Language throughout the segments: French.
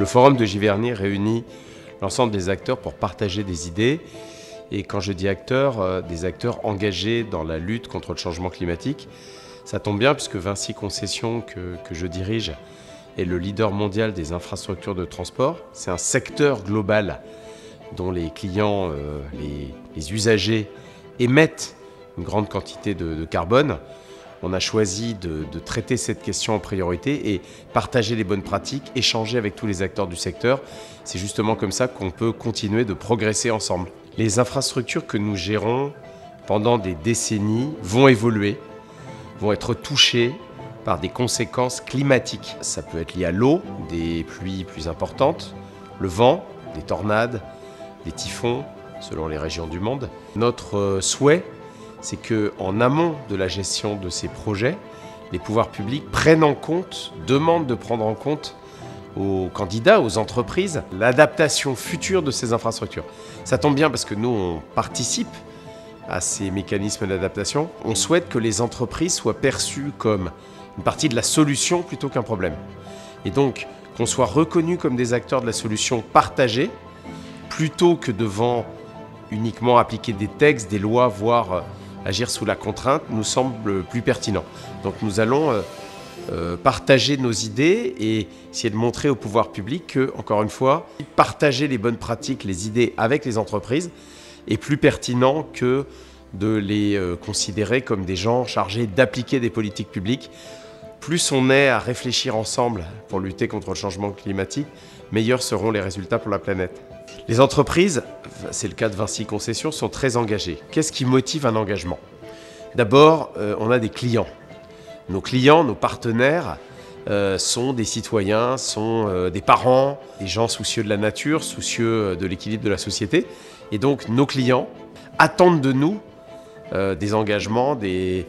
Le forum de Giverny réunit l'ensemble des acteurs pour partager des idées. Et quand je dis acteurs, des acteurs engagés dans la lutte contre le changement climatique. Ça tombe bien puisque Vinci Concessions, que je dirige, est le leader mondial des infrastructures de transport. C'est un secteur global dont les clients, les usagers émettent une grande quantité de carbone. On a choisi de traiter cette question en priorité et partager les bonnes pratiques, échanger avec tous les acteurs du secteur. C'est justement comme ça qu'on peut continuer de progresser ensemble. Les infrastructures que nous gérons pendant des décennies vont évoluer, vont être touchées par des conséquences climatiques. Ça peut être lié à l'eau, des pluies plus importantes, le vent, des tornades, des typhons, selon les régions du monde. Notre souhait, c'est qu'en amont de la gestion de ces projets, les pouvoirs publics prennent en compte, demandent de prendre en compte aux candidats, aux entreprises, l'adaptation future de ces infrastructures. Ça tombe bien parce que nous, on participe à ces mécanismes d'adaptation. On souhaite que les entreprises soient perçues comme une partie de la solution plutôt qu'un problème. Et donc, qu'on soit reconnus comme des acteurs de la solution partagée, plutôt que devant uniquement appliquer des textes, des lois, voire agir sous la contrainte, nous semble plus pertinent. Donc nous allons partager nos idées et essayer de montrer au pouvoir public que, encore une fois, partager les bonnes pratiques, les idées avec les entreprises est plus pertinent que de les considérer comme des gens chargés d'appliquer des politiques publiques. Plus on est à réfléchir ensemble pour lutter contre le changement climatique, meilleurs seront les résultats pour la planète. Les entreprises, c'est le cas de Vinci Concessions, sont très engagées. Qu'est-ce qui motive un engagement ? D'abord, on a des clients. Nos clients, nos partenaires sont des citoyens, sont des parents, des gens soucieux de la nature, soucieux de l'équilibre de la société. Et donc, nos clients attendent de nous des engagements, des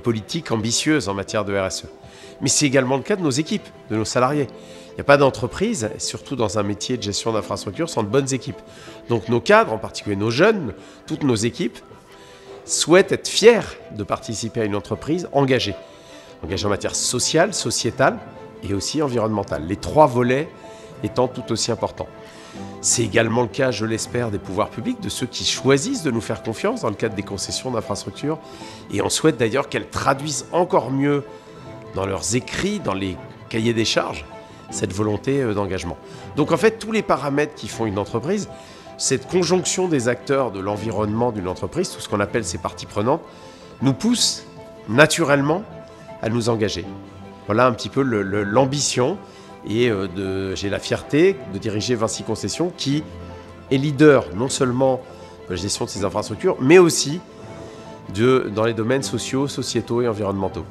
politiques ambitieuses en matière de RSE. Mais c'est également le cas de nos équipes, de nos salariés. Il n'y a pas d'entreprise, surtout dans un métier de gestion d'infrastructure, sans de bonnes équipes. Donc nos cadres, en particulier nos jeunes, toutes nos équipes, souhaitent être fiers de participer à une entreprise engagée. Engagée en matière sociale, sociétale et aussi environnementale. Les trois volets étant tout aussi importants. C'est également le cas, je l'espère, des pouvoirs publics, de ceux qui choisissent de nous faire confiance dans le cadre des concessions d'infrastructures. Et on souhaite d'ailleurs qu'elles traduisent encore mieux dans leurs écrits, dans les cahiers des charges, cette volonté d'engagement. Donc en fait, tous les paramètres qui font une entreprise, cette conjonction des acteurs de l'environnement d'une entreprise, tout ce qu'on appelle ses parties prenantes, nous pousse naturellement à nous engager. Voilà un petit peu l'ambition et j'ai la fierté de diriger Vinci Concessions qui est leader non seulement de la gestion de ces infrastructures, mais aussi dans les domaines sociaux, sociétaux et environnementaux.